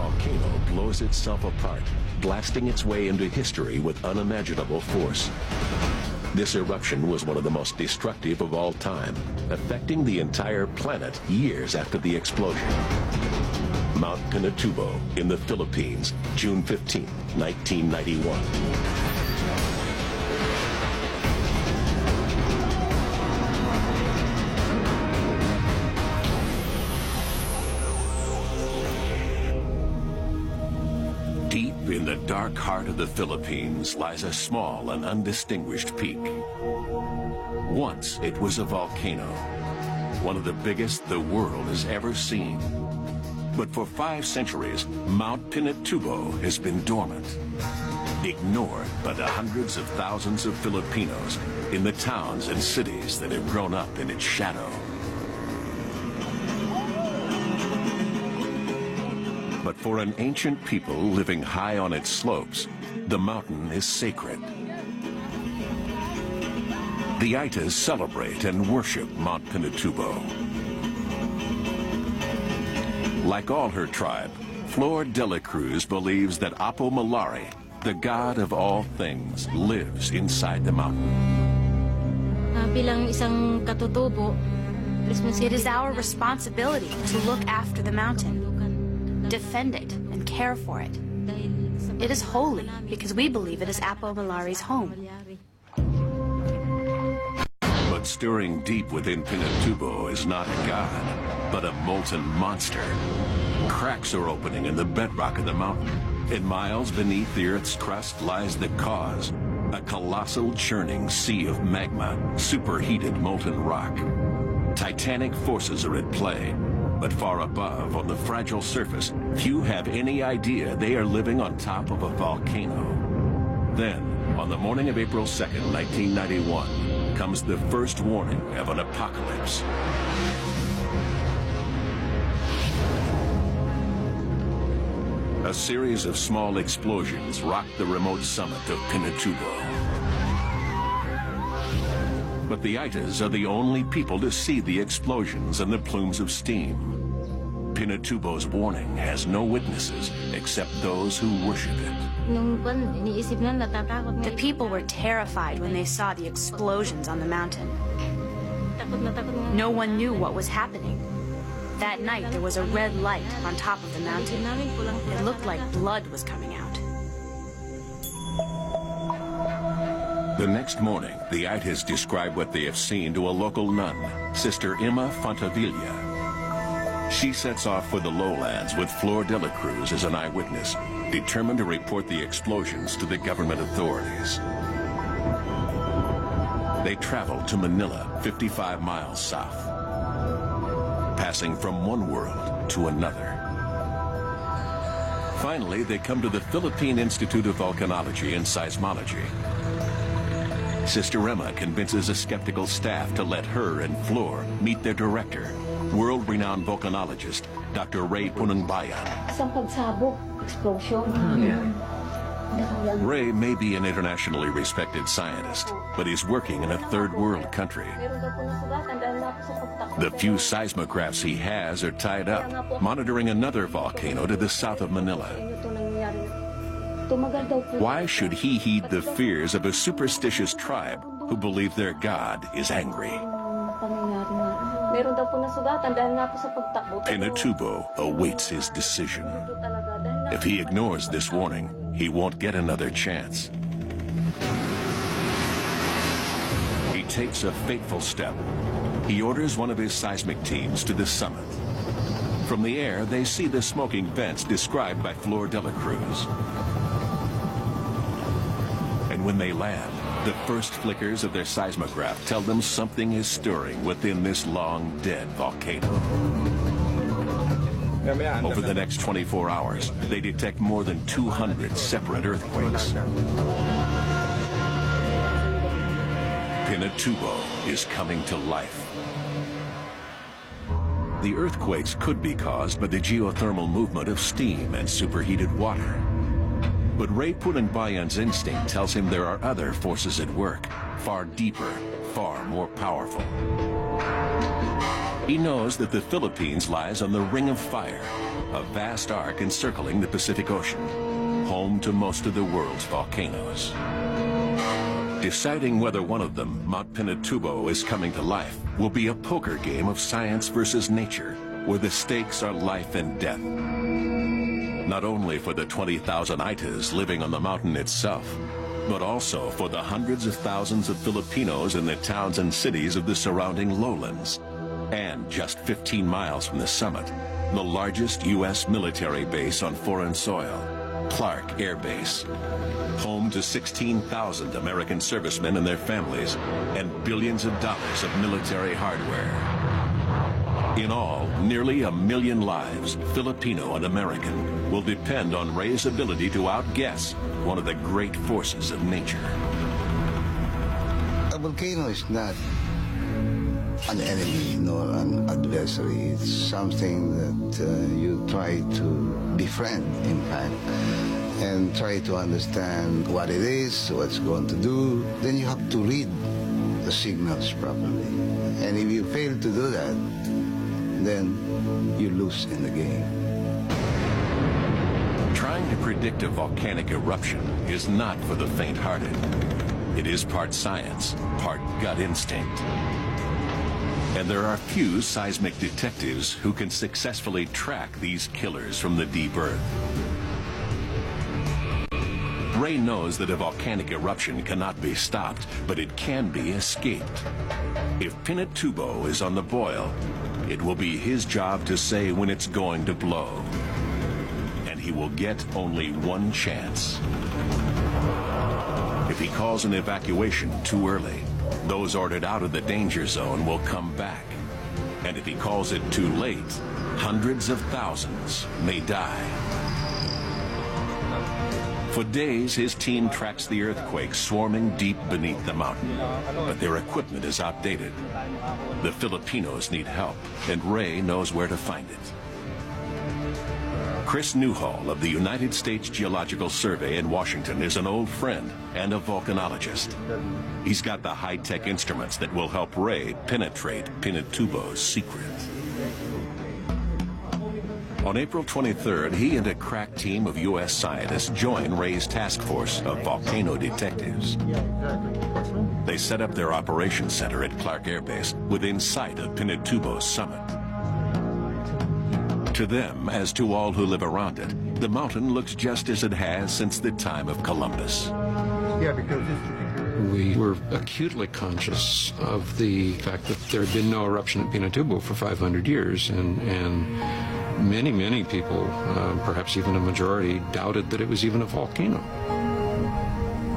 volcano blows itself apart, blasting its way into history with unimaginable force. This eruption was one of the most destructive of all time, affecting the entire planet years after the explosion. Mount Pinatubo in the Philippines, June 15, 1991. Deep in the dark heart of the Philippines lies a small and undistinguished peak. Once it was a volcano, one of the biggest the world has ever seen. But for 5 centuries, Mount Pinatubo has been dormant, ignored by the hundreds of thousands of Filipinos in the towns and cities that have grown up in its shadow. But for an ancient people living high on its slopes, the mountain is sacred. The Aitas celebrate and worship Mount Pinatubo. Like all her tribe, Flor de la Cruz believes that Apo Malari, the god of all things, lives inside the mountain. Bilang isang katutubo, it is our responsibility to look after the mountain, defend it, and care for it. It is holy because we believe it is Apo Malari's home. But stirring deep within Pinatubo is not a god, but a molten monster. Cracks are opening in the bedrock of the mountain, and miles beneath the Earth's crust lies the cause, a colossal churning sea of magma, superheated molten rock. Titanic forces are at play, but far above, on the fragile surface, few have any idea they are living on top of a volcano. Then, on the morning of April 2nd, 1991, comes the first warning of an apocalypse. A series of small explosions rocked the remote summit of Pinatubo. But the Aitas are the only people to see the explosions and the plumes of steam. Pinatubo's warning has no witnesses except those who worship it. The people were terrified when they saw the explosions on the mountain. No one knew what was happening. That night, there was a red light on top of the mountain. It looked like blood was coming out. The next morning, the Aitas describe what they have seen to a local nun, Sister Emma Fontavilla. She sets off for the lowlands with Flor de la Cruz as an eyewitness, determined to report the explosions to the government authorities. They travel to Manila, 55 miles south, passing from one world to another. Finally, they come to the Philippine Institute of Volcanology and Seismology. Sister Emma convinces a skeptical staff to let her and Flor meet their director, world-renowned volcanologist, Dr. Ray Punangbayan. Ray may be an internationally respected scientist, but he's working in a third-world country. The few seismographs he has are tied up, monitoring another volcano to the south of Manila. Why should he heed the fears of a superstitious tribe who believe their god is angry? Pinatubo awaits his decision. If he ignores this warning, he won't get another chance. He takes a fateful step. He orders one of his seismic teams to the summit. From the air, they see the smoking vents described by Flor de la Cruz. And when they land, the first flickers of their seismograph tell them something is stirring within this long-dead volcano. Over the next 24 hours, they detect more than 200 separate earthquakes. Pinatubo is coming to life. The earthquakes could be caused by the geothermal movement of steam and superheated water. But Ray Punangbayan's instinct tells him there are other forces at work, far deeper, far more powerful. He knows that the Philippines lies on the Ring of Fire, a vast arc encircling the Pacific Ocean, home to most of the world's volcanoes. Deciding whether one of them, Mount Pinatubo, is coming to life will be a poker game of science versus nature, where the stakes are life and death. Not only for the 20,000 Aitas living on the mountain itself, but also for the hundreds of thousands of Filipinos in the towns and cities of the surrounding lowlands. And just 15 miles from the summit, the largest U.S. military base on foreign soil, Clark Air Base, home to 16,000 American servicemen and their families, and billions of dollars of military hardware. In all, nearly 1 million lives, Filipino and American, will depend on Ray's ability to outguess one of the great forces of nature. A volcano is not an enemy nor an adversary. It's something that you try to befriend, in fact, and try to understand what it is, what it's going to do. Then you have to read the signals properly. And if you fail to do that, then you lose in the game. Trying to predict a volcanic eruption is not for the faint-hearted. It is part science, part gut instinct. And there are few seismic detectives who can successfully track these killers from the deep earth. Ray knows that a volcanic eruption cannot be stopped, but it can be escaped. If Pinatubo is on the boil, it will be his job to say when it's going to blow. And he will get only one chance. If he calls an evacuation too early, those ordered out of the danger zone will come back. And if he calls it too late, hundreds of thousands may die. For days, his team tracks the earthquake swarming deep beneath the mountain, but their equipment is outdated. The Filipinos need help, and Ray knows where to find it. Chris Newhall of the United States Geological Survey in Washington is an old friend and a volcanologist. He's got the high-tech instruments that will help Ray penetrate Pinatubo's secret. On April 23rd, he and a crack team of U.S. scientists join Ray's task force of volcano detectives. They set up their operations center at Clark Air Base within sight of Pinatubo's summit. To them, as to all who live around it, the mountain looks just as it has since the time of Columbus. We were acutely conscious of the fact that there had been no eruption at Pinatubo for 500 years, and many people, perhaps even a majority, doubted that it was even a volcano.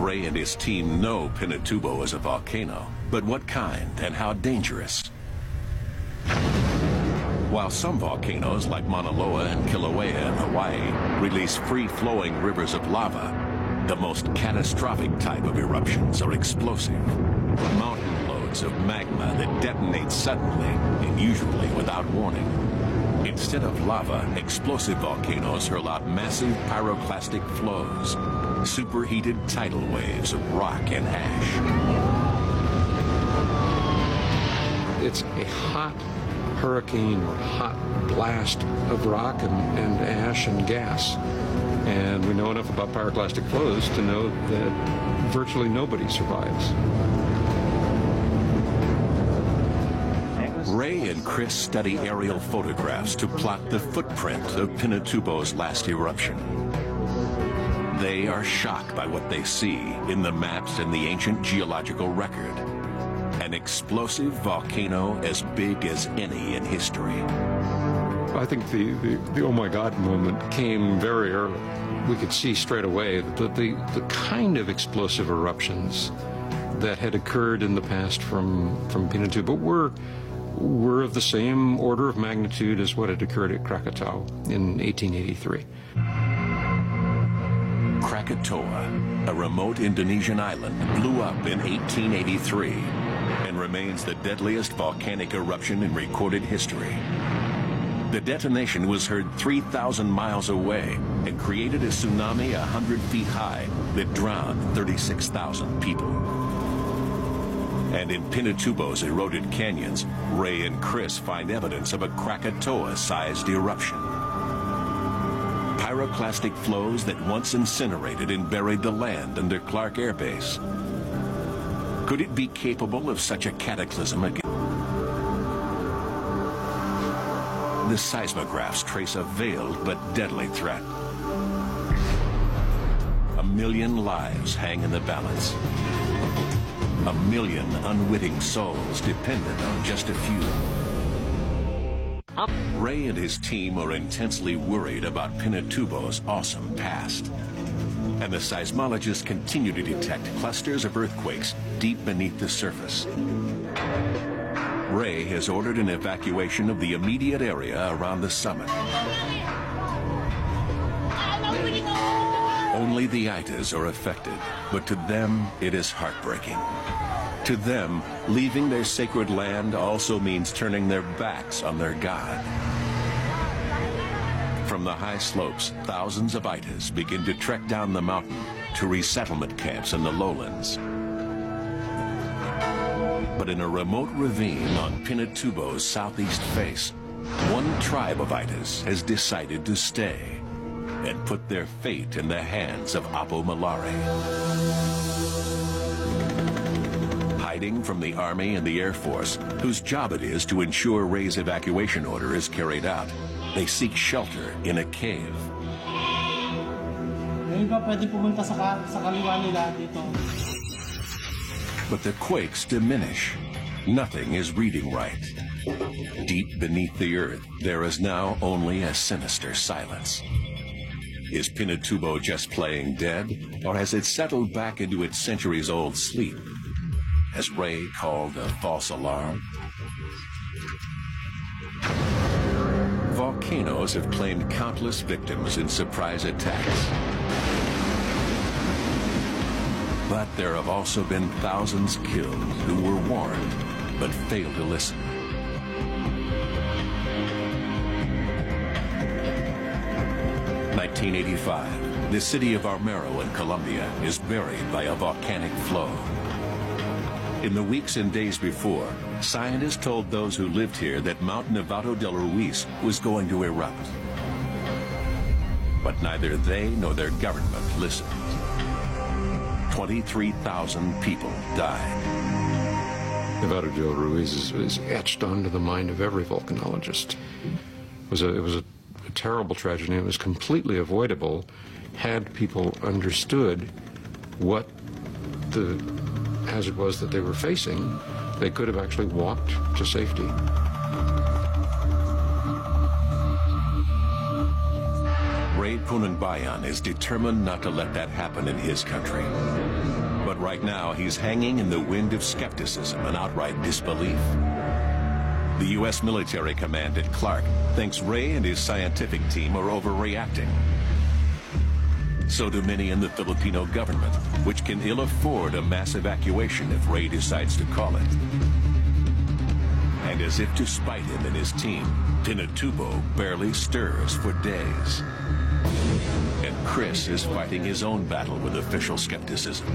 Ray and his team know Pinatubo is a volcano, but what kind and how dangerous? While some volcanoes, like Mauna Loa and Kilauea in Hawaii, release free-flowing rivers of lava, the most catastrophic type of eruptions are explosive. Mountain loads of magma that detonate suddenly and usually without warning. Instead of lava, explosive volcanoes hurl out massive pyroclastic flows, superheated tidal waves of rock and ash. It's a hot hurricane or hot blast of rock and ash and gas. And we know enough about pyroclastic flows to know that virtually nobody survives. Ray and Chris study aerial photographs to plot the footprint of Pinatubo's last eruption. They are shocked by what they see in the maps and the ancient geological record. An explosive volcano as big as any in history. I think the oh my God moment came very early. We could see straight away that the kind of explosive eruptions that had occurred in the past from Pinatubo were of the same order of magnitude as what had occurred at Krakatau in 1883. Krakatoa, a remote Indonesian island, blew up in 1883 and remains the deadliest volcanic eruption in recorded history. The detonation was heard 3,000 miles away and created a tsunami 100 feet high that drowned 36,000 people. And in Pinatubo's eroded canyons, Ray and Chris find evidence of a Krakatoa-sized eruption. Pyroclastic flows that once incinerated and buried the land under Clark Air Base. Could it be capable of such a cataclysm again? The seismographs trace a veiled but deadly threat. 1 million lives hang in the balance. 1 million unwitting souls dependent on just a few. Ray and his team are intensely worried about Pinatubo's awesome past. And the seismologists continue to detect clusters of earthquakes deep beneath the surface. Ray has ordered an evacuation of the immediate area around the summit. Only the Itas are affected, but to them it is heartbreaking. To them, leaving their sacred land also means turning their backs on their God. From the high slopes, thousands of Itas begin to trek down the mountain to resettlement camps in the lowlands. But in a remote ravine on Pinatubo's southeast face, one tribe of Itas has decided to stay and put their fate in the hands of Apo Malari. Hiding from the Army and the Air Force, whose job it is to ensure Ray's evacuation order is carried out, they seek shelter in a cave. But the quakes diminish. Nothing is reading right. Deep beneath the earth, there is now only a sinister silence. Is Pinatubo just playing dead, or has it settled back into its centuries-old sleep? Has Ray called a false alarm? Volcanoes have claimed countless victims in surprise attacks. But there have also been thousands killed who were warned, but failed to listen. (1985), the city of Armero in Colombia is buried by a volcanic flow. In the weeks and days before, scientists told those who lived here that Mount Nevado del Ruiz was going to erupt. But neither they nor their government listened. 23,000 people died. Nevado del Ruiz is etched onto the mind of every volcanologist. It was a terrible tragedy. It was completely avoidable had people understood what the hazard was that they were facing. They could have actually walked to safety. Ray Pununbayan is determined not to let that happen in his country. But right now, he's hanging in the wind of skepticism and outright disbelief. The U.S. military command at Clark thinks Ray and his scientific team are overreacting. So do many in the Filipino government, which can ill afford a mass evacuation if Ray decides to call it. And as if to spite him and his team, Pinatubo barely stirs for days. And Chris is fighting his own battle with official skepticism.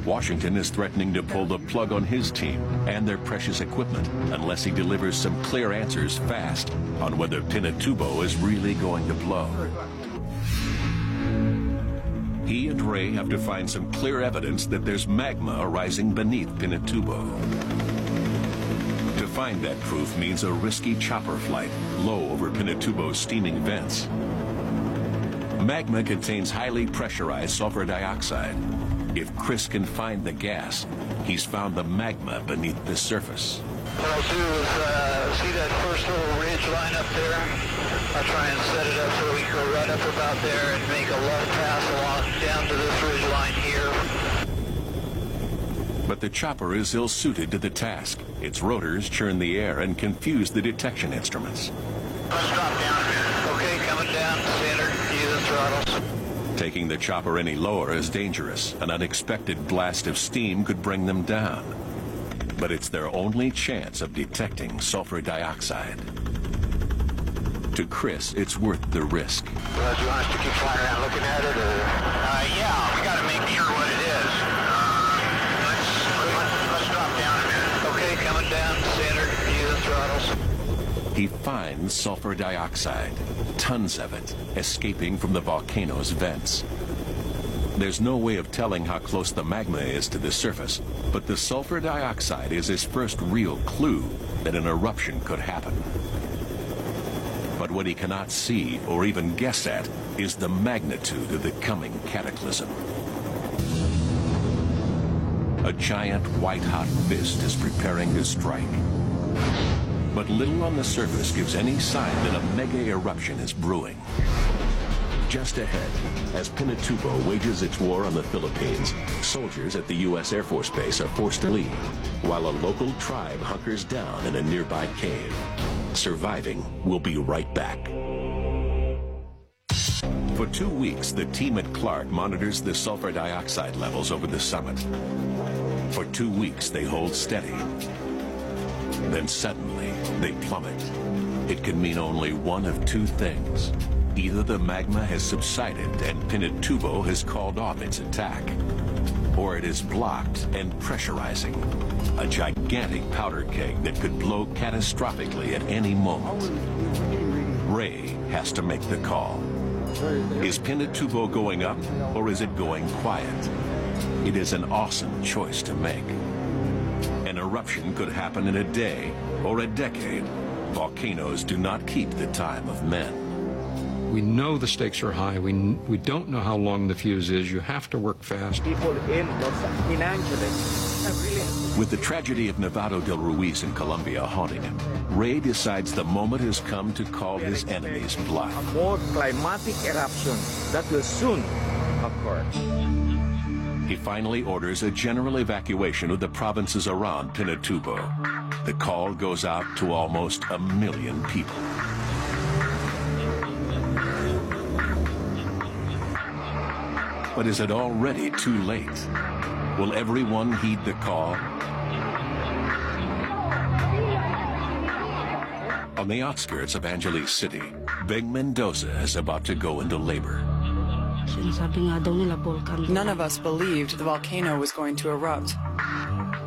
Washington is threatening to pull the plug on his team and their precious equipment unless he delivers some clear answers fast on whether Pinatubo is really going to blow. He and Ray have to find some clear evidence that there's magma arising beneath Pinatubo. To find that proof means a risky chopper flight low over Pinatubo's steaming vents. Magma contains highly pressurized sulfur dioxide. If Chris can find the gas, he's found the magma beneath the surface. What I'll do is see that first little ridge line up there? I'll try and set it up so we can go right up about there and make a left pass along down to this ridge line here. But the chopper is ill-suited to the task. Its rotors churn the air and confuse the detection instruments. Let's drop down. Okay, coming down, standard, using throttles. Taking the chopper any lower is dangerous. An unexpected blast of steam could bring them down. But it's their only chance of detecting sulfur dioxide. To Chris, it's worth the risk. Do you want us to keep flying around looking at it, or? Yeah, we got to make sure what it is. he finds sulfur dioxide, tons of it, escaping from the volcano's vents. There's no way of telling how close the magma is to the surface, but the sulfur dioxide is his first real clue that an eruption could happen. But what he cannot see or even guess at is the magnitude of the coming cataclysm. A giant white-hot fist is preparing to strike. But little on the surface gives any sign that a mega eruption is brewing. Just ahead, as Pinatubo wages its war on the Philippines, soldiers at the U.S. Air Force Base are forced to leave, while a local tribe hunkers down in a nearby cave. Surviving will be right back. For 2 weeks, the team at Clark monitors the sulfur dioxide levels over the summit. For 2 weeks, they hold steady. Then suddenly, they plummet. It can mean only one of two things. Either the magma has subsided and Pinatubo has called off its attack, or it is blocked and pressurizing, a gigantic powder keg that could blow catastrophically at any moment. Ray has to make the call. Is Pinatubo going up, or is it going quiet? It is an awesome choice to make. An eruption could happen in a day or a decade. Volcanoes do not keep the time of men. We know the stakes are high. We don't know how long the fuse is. You have to work fast. People in Los Angeles. With the tragedy of Nevado del Ruiz in Colombia haunting him, Ray decides the moment has come to call his enemies bluff. A more climatic eruption that will soon occur. He finally orders a general evacuation of the provinces around Pinatubo. The call goes out to almost 1 million people. But is it already too late? Will everyone heed the call? On the outskirts of Angeles City, Beng Mendoza is about to go into labor. None of us believed the volcano was going to erupt.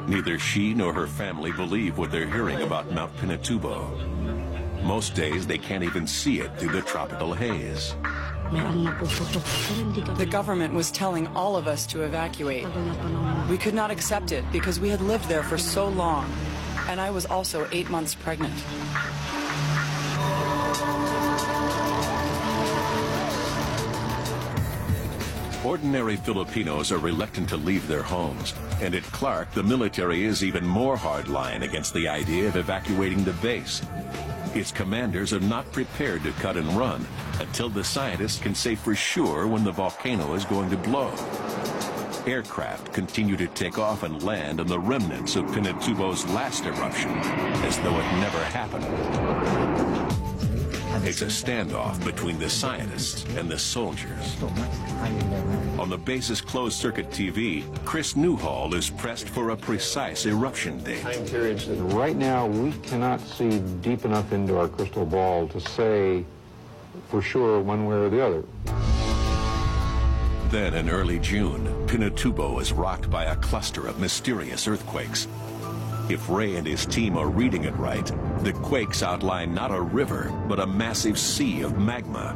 Neither she nor her family believe what they're hearing about Mount Pinatubo. Most days they can't even see it through the tropical haze. The government was telling all of us to evacuate. We could not accept it because we had lived there for so long, and I was also 8 months pregnant. Ordinary Filipinos are reluctant to leave their homes, and at Clark, the military is even more hardline against the idea of evacuating the base. Its commanders are not prepared to cut and run until the scientists can say for sure when the volcano is going to blow. Aircraft continue to take off and land on the remnants of Pinatubo's last eruption, as though it never happened. It's a standoff between the scientists and the soldiers. On the base's closed-circuit TV, Chris Newhall is pressed for a precise eruption date. Right now, we cannot see deep enough into our crystal ball to say for sure one way or the other. Then in early June, Pinatubo is rocked by a cluster of mysterious earthquakes. If Ray and his team are reading it right, the quakes outline not a river, but a massive sea of magma.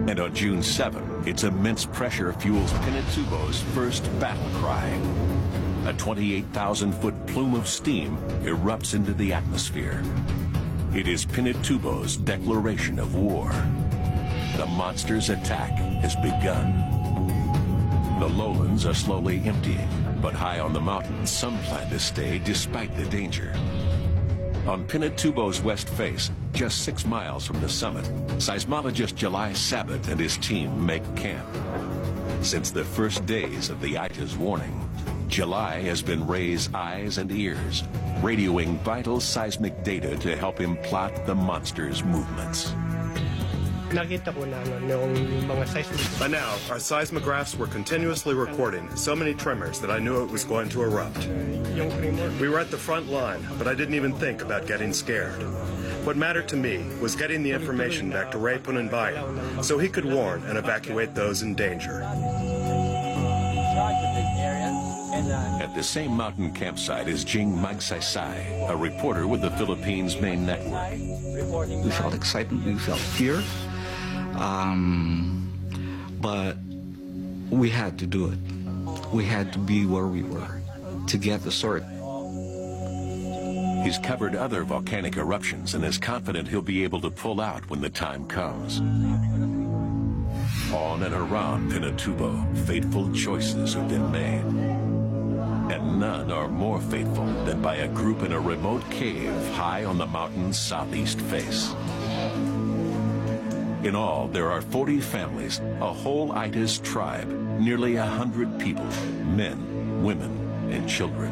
And on June 7, its immense pressure fuels Pinatubo's first battle cry. A 28,000-foot plume of steam erupts into the atmosphere. It is Pinatubo's declaration of war. The monster's attack has begun. The lowlands are slowly emptying, but high on the mountains, some plan to stay despite the danger. On Pinatubo's west face, just 6 miles from the summit, seismologist July Sabat and his team make camp. Since the first days of the Ita's warning, July has been Ray's eyes and ears, radioing vital seismic data to help him plot the monster's movements. By now, our seismographs were continuously recording so many tremors that I knew it was going to erupt. We were at the front line, but I didn't even think about getting scared. What mattered to me was getting the information back to Ray Punanbayan so he could warn and evacuate those in danger. At the same mountain campsite is Jing Magsaysay, a reporter with the Philippines' main network. We felt excitement, we felt fear, but we had to do it. We had to be where we were to get the sword. He's covered other volcanic eruptions and is confident he'll be able to pull out when the time comes. On and around Pinatubo, fateful choices have been made. And none are more fateful than by a group in a remote cave high on the mountain's southeast face. In all, there are 40 families, a whole Itis tribe, nearly 100 people, men, women, and children.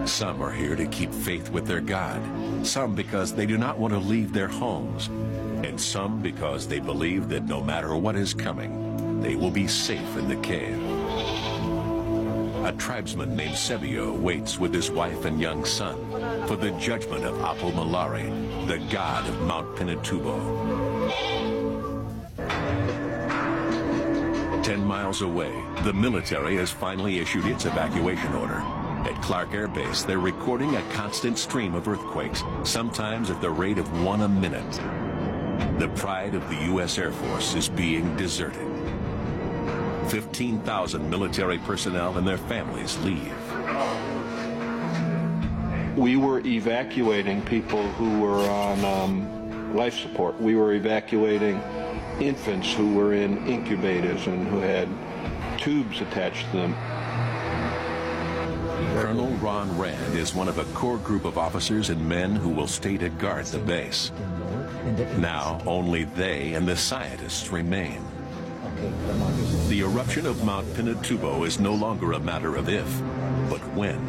Some are here to keep faith with their God, some because they do not want to leave their homes, and some because they believe that no matter what is coming, they will be safe in the cave. A tribesman named Sebio waits with his wife and young son for the judgment of Apo Malari, the god of Mount Pinatubo. 10 miles away, the military has finally issued its evacuation order. At Clark Air Base, they're recording a constant stream of earthquakes, sometimes at the rate of 1 a minute. The pride of the U.S. Air Force is being deserted. 15,000 military personnel and their families leave. We were evacuating people who were on life support. We were evacuating infants who were in incubators and who had tubes attached to them. Colonel Ron Rand is one of a core group of officers and men who will stay to guard the base. Now, only they and the scientists remain. The eruption of Mount Pinatubo is no longer a matter of if, but when.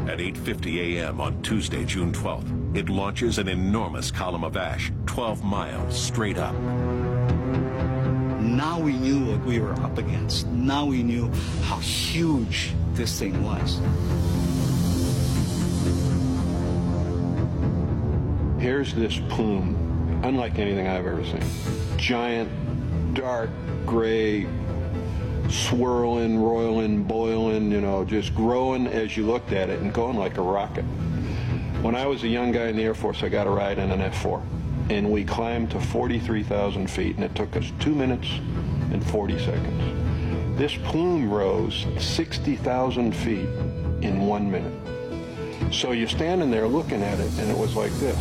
At 8:50 a.m. on Tuesday, June 12th, it launches an enormous column of ash, 12 miles straight up. Now we knew what we were up against. Now we knew how huge this thing was. Here's this plume, unlike anything I've ever seen. Giant, dark, gray, swirling, roiling, boiling, you know, just growing as you looked at it and going like a rocket. When I was a young guy in the Air Force, I got a ride in an F-4. And we climbed to 43,000 feet, and it took us 2 minutes and 40 seconds. This plume rose 60,000 feet in 1 minute. So you're standing there looking at it, and it was like this.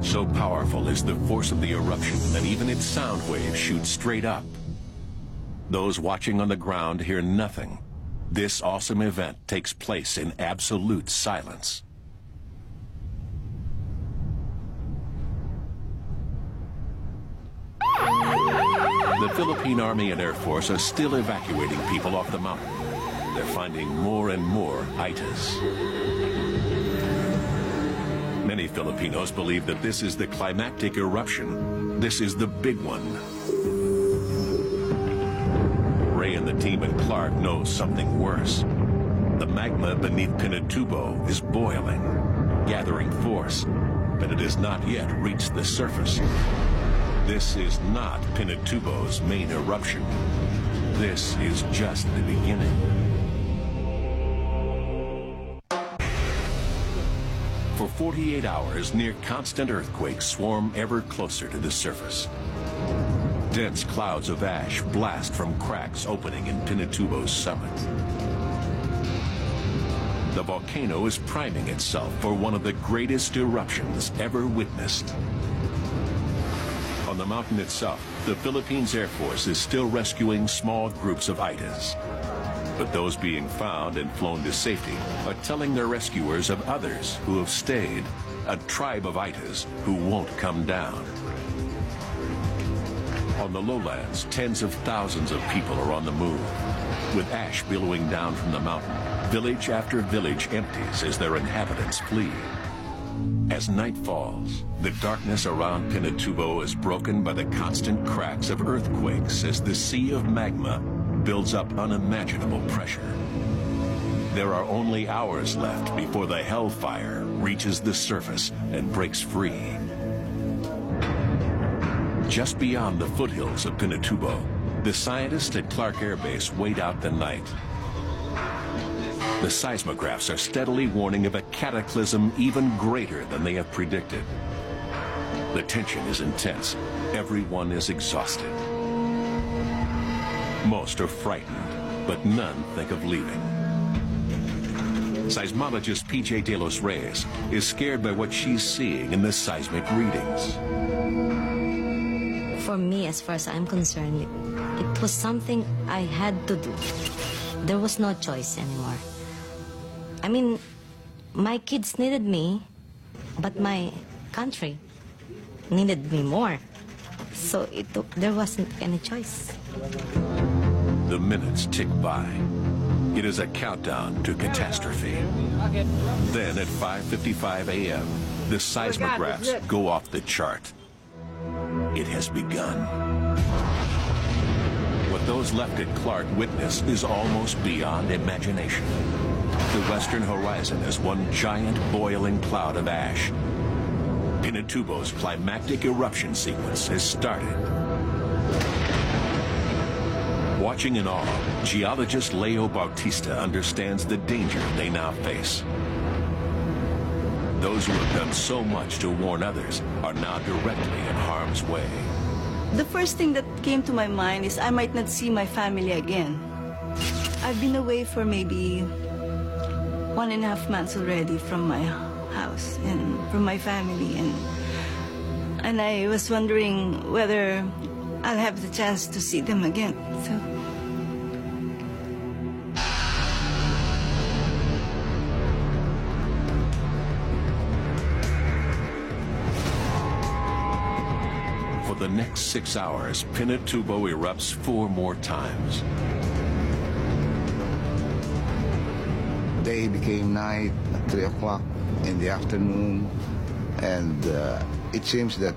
So powerful is the force of the eruption that even its sound waves shoot straight up. Those watching on the ground hear nothing. This awesome event takes place in absolute silence. The Philippine Army and Air Force are still evacuating people off the mountain. They're finding more and more itis. Many Filipinos believe that this is the climactic eruption. This is the big one. Ray and the team at Clark know something worse. The magma beneath Pinatubo is boiling, gathering force, but it has not yet reached the surface. This is not Pinatubo's main eruption. This is just the beginning. For 48 hours, near constant earthquakes swarm ever closer to the surface. Dense clouds of ash blast from cracks opening in Pinatubo's summit. The volcano is priming itself for one of the greatest eruptions ever witnessed. On the mountain itself, the Philippines Air Force is still rescuing small groups of itis. But those being found and flown to safety are telling their rescuers of others who have stayed, a tribe of itis who won't come down. On the lowlands, tens of thousands of people are on the move. With ash billowing down from the mountain, village after village empties as their inhabitants flee. As night falls, the darkness around Pinatubo is broken by the constant cracks of earthquakes as the sea of magma builds up unimaginable pressure. There are only hours left before the hellfire reaches the surface and breaks free. Just beyond the foothills of Pinatubo, the scientists at Clark Air Base wait out the night. The seismographs are steadily warning of a cataclysm even greater than they have predicted. The tension is intense. Everyone is exhausted. Most are frightened, but none think of leaving. Seismologist P.J. De Los Reyes is scared by what she's seeing in the seismic readings. For me, as far as I'm concerned, it was something I had to do. There was no choice anymore. I mean, my kids needed me, but my country needed me more. So there wasn't any choice. The minutes tick by. It is a countdown to catastrophe. Then at 5:55 a.m., the seismographs go off the chart. It has begun. What those left at Clark witness is almost beyond imagination. The western horizon is one giant boiling cloud of ash. Pinatubo's climactic eruption sequence has started. Watching in awe, geologist Leo Bautista understands the danger they now face. Those who have done so much to warn others are now directly in harm's way. The first thing that came to my mind is I might not see my family again. I've been away for maybe 1.5 months already from my house and from my family, and I was wondering whether I'll have the chance to see them again. So. For the next 6 hours, Pinatubo erupts 4 more times. Day became night at 3 o'clock in the afternoon, and it seems that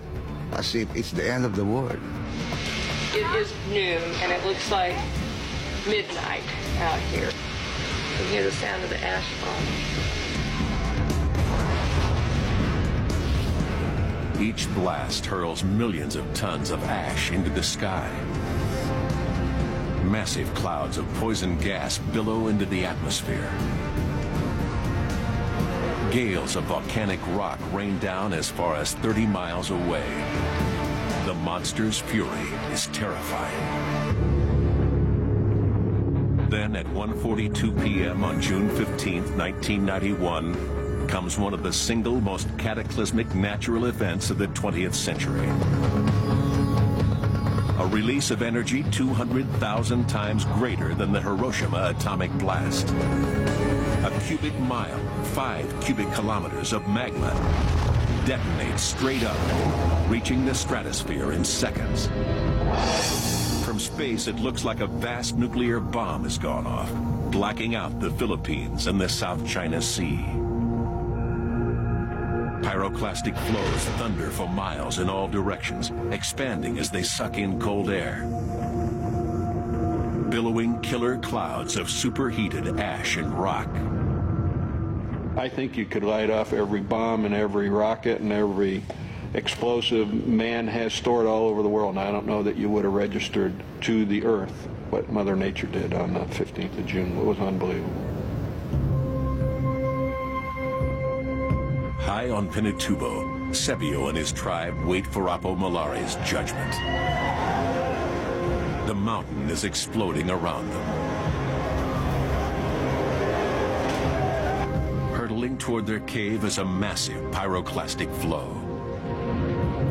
as if it's the end of the world. It is noon, and it looks like midnight out here. You can hear the sound of the ash falling. Each blast hurls millions of tons of ash into the sky. Massive clouds of poison gas billow into the atmosphere. Gales of volcanic rock rain down as far as 30 miles away. The monster's fury is terrifying. Then at 1:42 p.m. on June 15, 1991, comes one of the single most cataclysmic natural events of the 20th century. A release of energy 200,000 times greater than the Hiroshima atomic blast. A cubic mile, 5 cubic kilometers of magma detonates straight up, reaching the stratosphere in seconds. From space, it looks like a vast nuclear bomb has gone off, blacking out the Philippines and the South China Sea. Pyroclastic flows thunder for miles in all directions, expanding as they suck in cold air. Billowing killer clouds of superheated ash and rock. I think you could light off every bomb and every rocket and every explosive man has stored all over the world, and I don't know that you would have registered to the Earth what Mother Nature did on the 15th of June. It was unbelievable. High on Pinatubo, Sebio and his tribe wait for Apo Malare's judgment. The mountain is exploding around them. Hurtling toward their cave is a massive pyroclastic flow.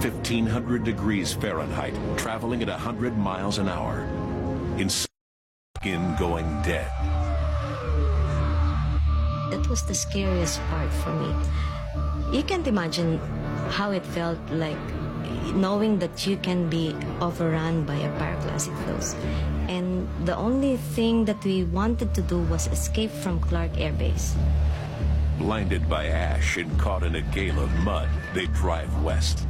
1,500 degrees Fahrenheit, traveling at 100 miles an hour. In skin going dead. That was the scariest part for me. You can't imagine how it felt like knowing that you can be overrun by a pyroclastic flows. And the only thing that we wanted to do was escape from Clark Air Base. Blinded by ash and caught in a gale of mud, they drive west.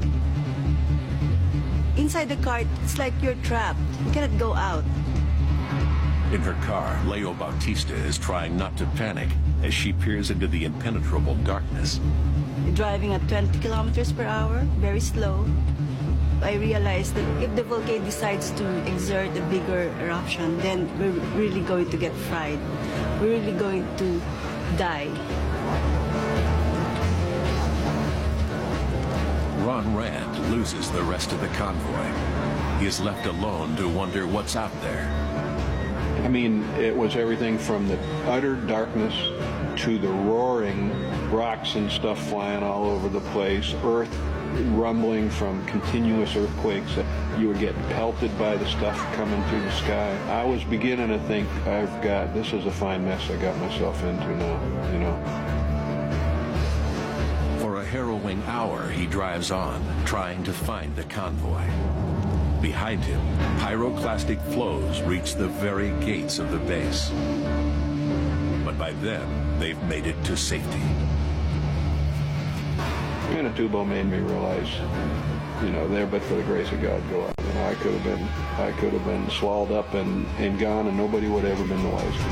Inside the car, it's like you're trapped. You cannot go out. In her car, Leo Bautista is trying not to panic as she peers into the impenetrable darkness. You're driving at 20 kilometers per hour, very slow. I realized that if the volcano decides to exert a bigger eruption, then we're really going to get fried. We're really going to die. Ron Rand loses the rest of the convoy. He is left alone to wonder what's out there. I mean, it was everything from the utter darkness to the roaring rocks and stuff flying all over the place, earth rumbling from continuous earthquakes. You were getting pelted by the stuff coming through the sky. I was beginning to think, this is a fine mess I got myself into now, you know. For a harrowing hour, he drives on, trying to find the convoy. Behind him, pyroclastic flows reach the very gates of the base. But by then, they've made it to safety. Pinatubo made me realize, you know, there but for the grace of God go out. You know, I could have been swallowed up and gone, and nobody would have ever been the wiser.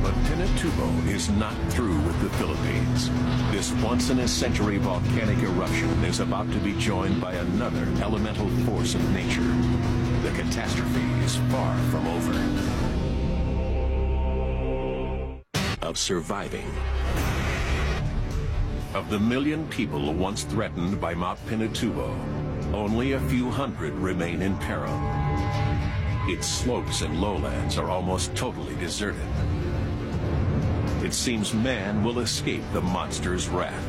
But Pinatubo is not through with the Philippines. This once-in-a-century volcanic eruption is about to be joined by another elemental force of nature. The catastrophe is far from over. Of surviving. Of the 1 million people once threatened by Mount Pinatubo, only a few hundred remain in peril. Its slopes and lowlands are almost totally deserted. It seems man will escape the monster's wrath.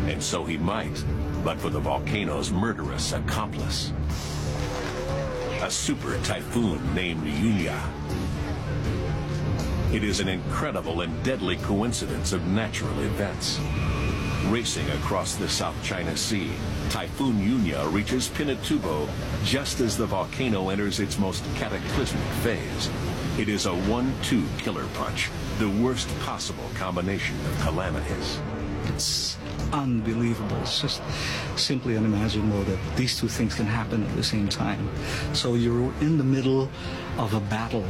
And so he might, but for the volcano's murderous accomplice. A super typhoon named Yunya. It is an incredible and deadly coincidence of natural events. Racing across the South China Sea, Typhoon Yunya reaches Pinatubo just as the volcano enters its most cataclysmic phase. It is a 1-2 killer punch, the worst possible combination of calamities. It's unbelievable. It's just simply unimaginable that these two things can happen at the same time. So you're in the middle of a battle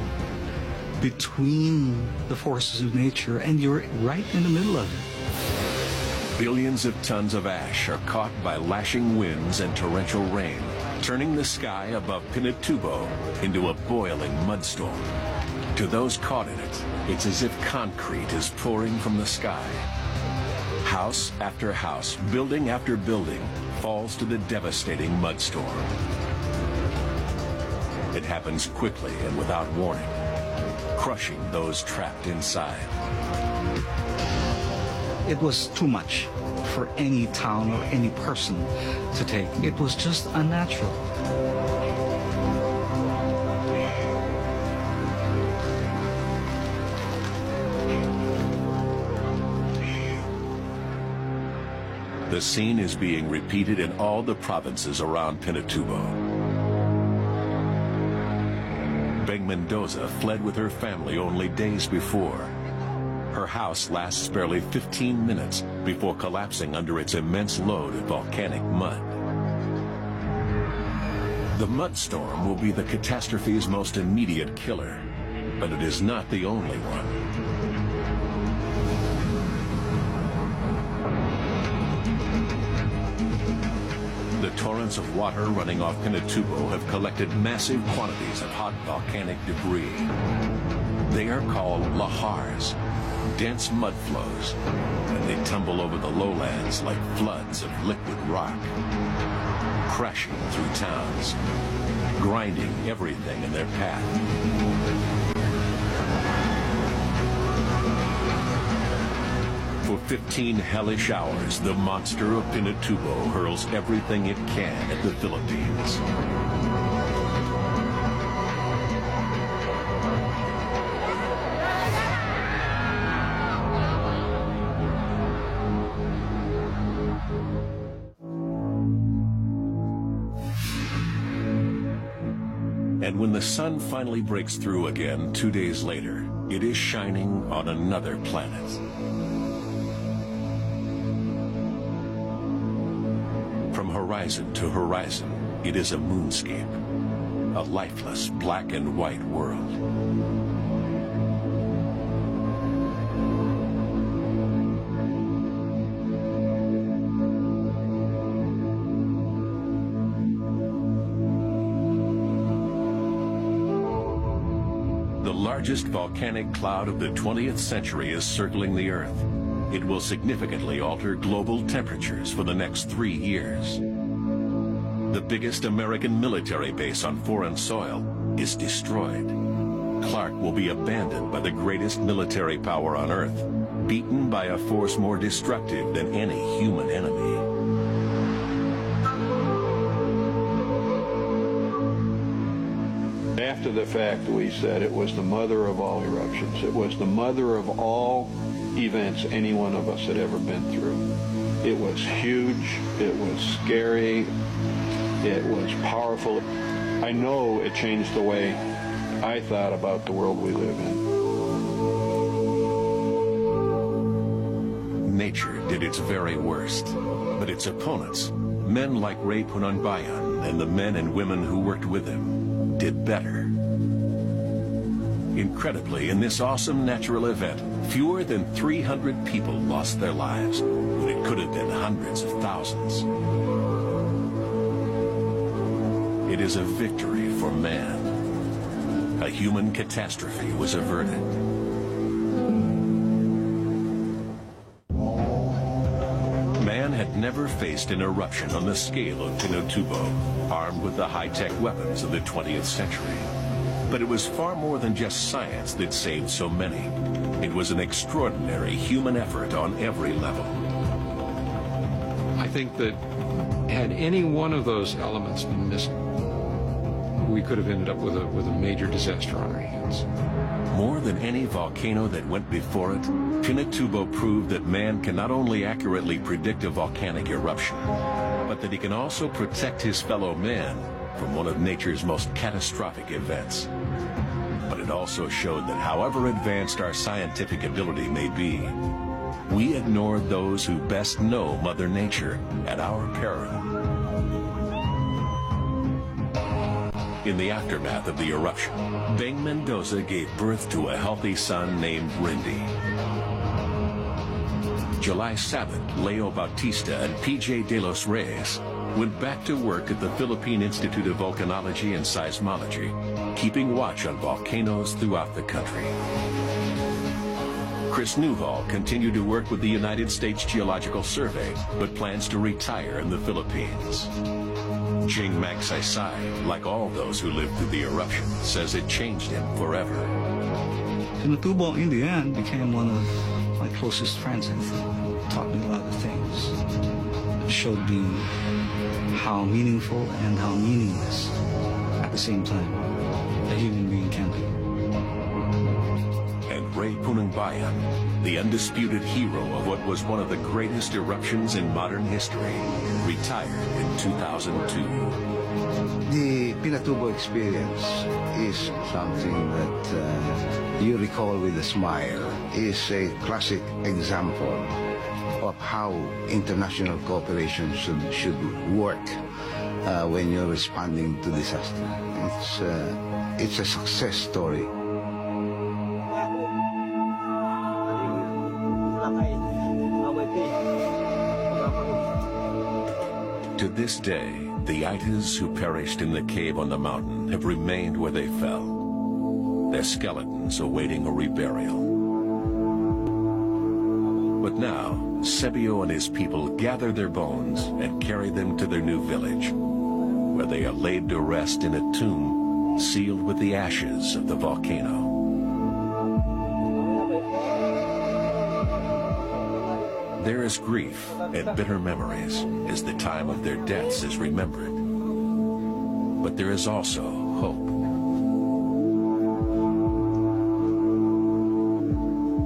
between the forces of nature, and you're right in the middle of it. Billions of tons of ash are caught by lashing winds and torrential rain, turning the sky above Pinatubo into a boiling mudstorm. To those caught in it, it's as if concrete is pouring from the sky. House after house, building after building, falls to the devastating mudstorm. It happens quickly and without warning, crushing those trapped inside. It was too much for any town or any person to take. It was just unnatural. The scene is being repeated in all the provinces around Pinatubo. Beng Mendoza fled with her family only days before. Her house lasts barely 15 minutes before collapsing under its immense load of volcanic mud. The mudstorm will be the catastrophe's most immediate killer, but it is not the only one. The torrents of water running off Pinatubo have collected massive quantities of hot volcanic debris. They are called lahars, dense mud flows, and they tumble over the lowlands like floods of liquid rock, crashing through towns, grinding everything in their path. For 15 hellish hours, the monster of Pinatubo hurls everything it can at the Philippines. And when the sun finally breaks through again 2 days later, it is shining on another planet. From horizon to horizon, it is a moonscape, a lifeless black and white world. largest volcanic cloud of the 20th century is circling the Earth. It will significantly alter global temperatures for the next 3 years. The biggest American military base on foreign soil is destroyed. Clark will be abandoned by the greatest military power on Earth, beaten by a force more destructive than any human enemy. After the fact, we said it was the mother of all eruptions. It was the mother of all events any one of us had ever been through. It was huge, it was scary, it was powerful. I know it changed the way I thought about the world we live in. Nature did its very worst, but its opponents, men like Ray Punangbayan and the men and women who worked with him, did better. Incredibly, in this awesome natural event, fewer than 300 people lost their lives, when it could have been hundreds of thousands. It is a victory for man. A human catastrophe was averted. Man had never faced an eruption on the scale of Pinatubo, armed with the high-tech weapons of the 20th century. But it was far more than just science that saved so many. It was an extraordinary human effort on every level. I think that had any one of those elements been missing, we could have ended up with a major disaster on our hands. More than any volcano that went before it, Pinatubo proved that man can not only accurately predict a volcanic eruption, but that he can also protect his fellow man from one of nature's most catastrophic events. But it also showed that however advanced our scientific ability may be, we ignored those who best know Mother Nature at our peril. In the aftermath of the eruption, Beng Mendoza gave birth to a healthy son named Rindy. July 7th, Leo Bautista and PJ De Los Reyes went back to work at the Philippine Institute of Volcanology and Seismology, keeping watch on volcanoes throughout the country. Chris Newhall continued to work with the United States Geological Survey, but plans to retire in the Philippines. Jing Magsaysay, like all those who lived through the eruption, says it changed him forever. Pinatubo, in the end, became one of my closest friends, I think. Taught me a lot of things. It showed me how meaningful and how meaningless at the same time a human being can be. And Ray Punangbayan, the undisputed hero of what was one of the greatest eruptions in modern history, retired in 2002. The Pinatubo experience is something that you recall with a smile. It's a classic example of how international cooperation should work when you're responding to disaster. It's a success story. To this day, the Aitas who perished in the cave on the mountain have remained where they fell, their skeletons awaiting a reburial. But now, Sebio and his people gather their bones and carry them to their new village, where they are laid to rest in a tomb sealed with the ashes of the volcano. There is grief and bitter memories as the time of their deaths is remembered. But there is also hope.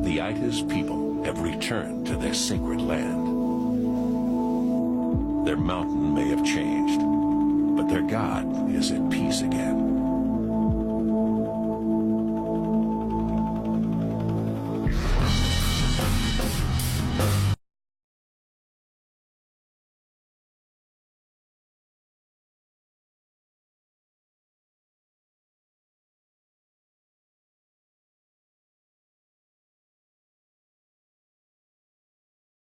The Aitas people have returned to their sacred land. Their mountain may have changed, but their God is at peace again.